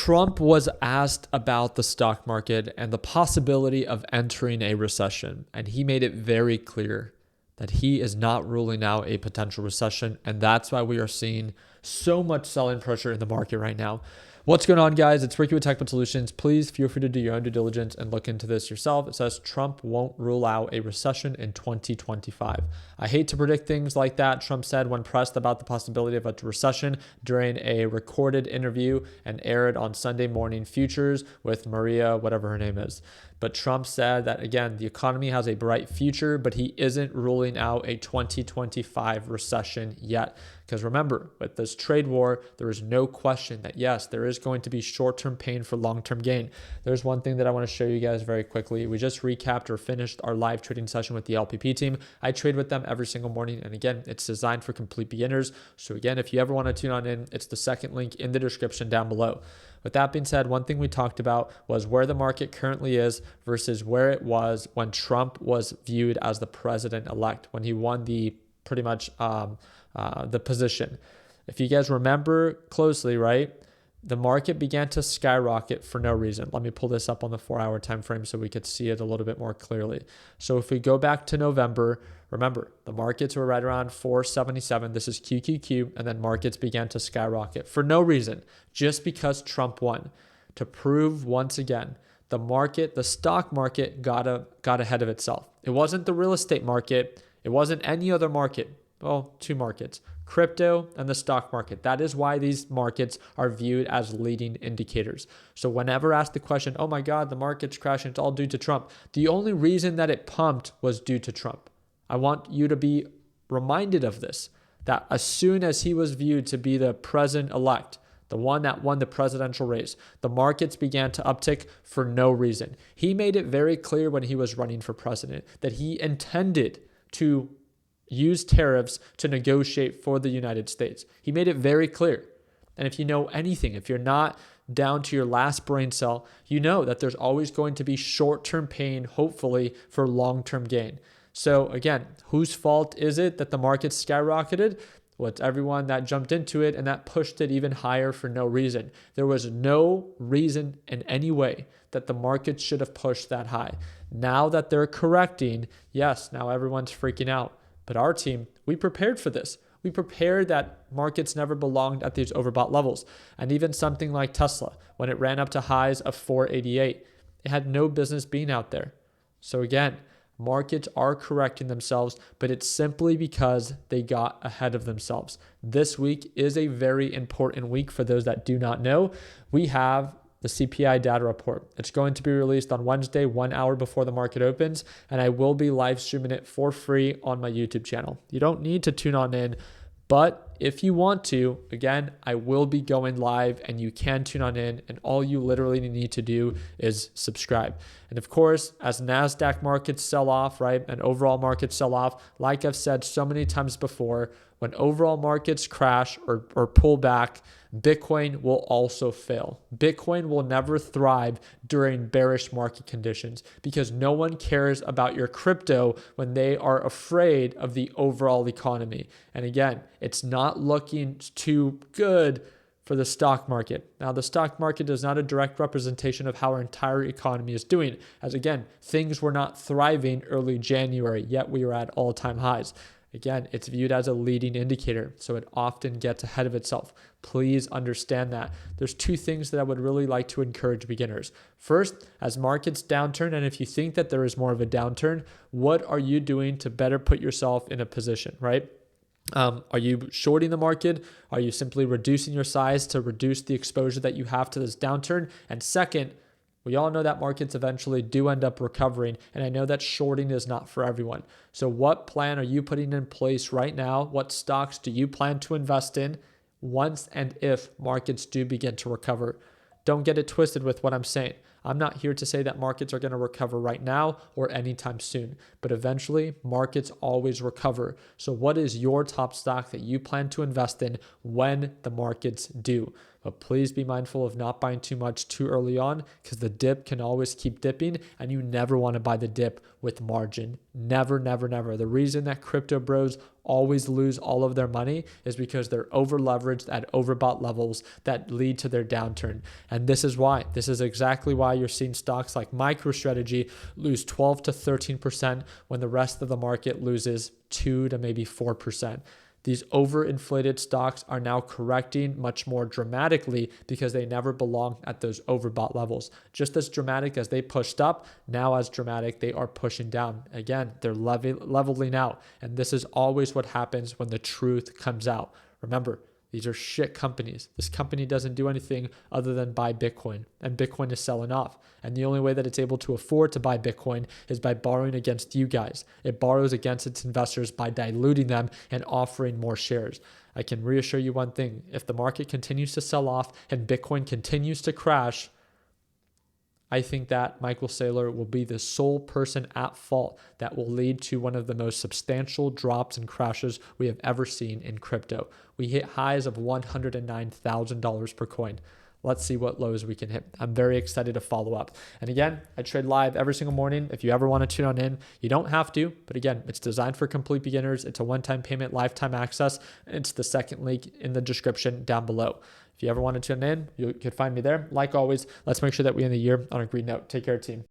Trump was asked about the stock market and the possibility of entering a recession, and he made it very clear that he is not ruling out a potential recession, and that's why we are seeing so much selling pressure in the market right now. What's going on, guys? It's Ricky with Technical Solutions. Please feel free to do your own due diligence and look into this yourself. It says Trump won't rule out a recession in 2025. I hate to predict things like that, Trump said when pressed about the possibility of a recession during a recorded interview and aired on Sunday Morning Futures with Maria, whatever her name is. But Trump said that, again, the economy has a bright future, but he isn't ruling out a 2025 recession yet. Because remember, with this trade war, there is no question that, yes, there is going to be short-term pain for long-term gain. There's one thing that I want to show you guys very quickly. We just recapped or finished our live trading session with the LPP team. I trade with them every single morning. And again, it's designed for complete beginners. So again, if you ever want to tune on in, it's the second link in the description down below. With that being said, one thing we talked about was where the market currently is versus where it was when Trump was viewed as the president-elect, when he won the pretty much the position. If you guys remember closely, right, the market began to skyrocket for no reason. Let me pull this up on the 4-hour time frame so we could see it a little bit more clearly. So if we go back to November, remember, the markets were right around 477. This is QQQ, and then markets began to skyrocket for no reason, just because Trump won. To prove once again, the stock market got ahead of itself. It wasn't the real estate market. It wasn't any other market. Well, two markets, crypto and the stock market. That is why these markets are viewed as leading indicators. So whenever asked the question, oh my God, the market's crashing, it's all due to Trump. The only reason that it pumped was due to Trump. I want you to be reminded of this, that as soon as he was viewed to be the president-elect, the one that won the presidential race, the markets began to uptick for no reason. He made it very clear when he was running for president that he intended to use tariffs to negotiate for the United States. He made it very clear. And if you know anything, if you're not down to your last brain cell, you know that there's always going to be short-term pain, hopefully, for long-term gain. So again, whose fault is it that the market skyrocketed? Well, it's everyone that jumped into it and that pushed it even higher for no reason. There was no reason in any way that the market should have pushed that high. Now that they're correcting, yes, now everyone's freaking out. But our team, we prepared for this. We prepared that markets never belonged at these overbought levels. And even something like Tesla, when it ran up to highs of 488, it had no business being out there. So again, markets are correcting themselves, but it's simply because they got ahead of themselves. This week is a very important week for those that do not know. We have the CPI data report. It's going to be released on Wednesday, 1 hour before the market opens, and I will be live streaming it for free on my YouTube channel. You don't need to tune on in, but if you want to, again, I will be going live and you can tune on in, and all you literally need to do is subscribe. And of course, as NASDAQ markets sell off, right, and overall markets sell off, like I've said so many times before, when overall markets crash or pull back, Bitcoin will also fail. Bitcoin will never thrive during bearish market conditions because no one cares about your crypto when they are afraid of the overall economy. And again, it's not looking too good for the stock market. Now, the stock market is not a direct representation of how our entire economy is doing, as again, things were not thriving early January, yet we were at all-time highs. Again, it's viewed as a leading indicator, so it often gets ahead of itself. Please understand that. There's two things that I would really like to encourage beginners. First, as markets downturn, and if you think that there is more of a downturn, what are you doing to better put yourself in a position, right? Are you shorting the market? Are you simply reducing your size to reduce the exposure that you have to this downturn? And second, we all know that markets eventually do end up recovering, and I know that shorting is not for everyone. So what plan are you putting in place right now? What stocks do you plan to invest in once and if markets do begin to recover? Don't get it twisted with what I'm saying. I'm not here to say that markets are going to recover right now or anytime soon, but eventually markets always recover. So what is your top stock that you plan to invest in when the markets do? But please be mindful of not buying too much too early on, because the dip can always keep dipping and you never want to buy the dip with margin. Never, never, never. The reason that crypto bros always lose all of their money is because they're over leveraged at overbought levels that lead to their downturn. And this is why. This is exactly why you're seeing stocks like MicroStrategy lose 12 to 13% when the rest of the market loses 2 to maybe 4%. These overinflated stocks are now correcting much more dramatically because they never belonged at those overbought levels. Just as dramatic as they pushed up, now as dramatic they are pushing down. Again, they're leveling out. And this is always what happens when the truth comes out. Remember, these are shit companies. This company doesn't do anything other than buy Bitcoin, and Bitcoin is selling off. And the only way that it's able to afford to buy Bitcoin is by borrowing against you guys. It borrows against its investors by diluting them and offering more shares. I can reassure you one thing. If the market continues to sell off and Bitcoin continues to crash, I think that Michael Saylor will be the sole person at fault that will lead to one of the most substantial drops and crashes we have ever seen in crypto. We hit highs of $109,000 per coin. Let's see what lows we can hit. I'm very excited to follow up. And again, I trade live every single morning. If you ever want to tune on in, you don't have to. But again, it's designed for complete beginners. It's a one-time payment, lifetime access. And it's the second link in the description down below. If you ever want to tune in, you could find me there. Like always, let's make sure that we end the year on a green note. Take care, team.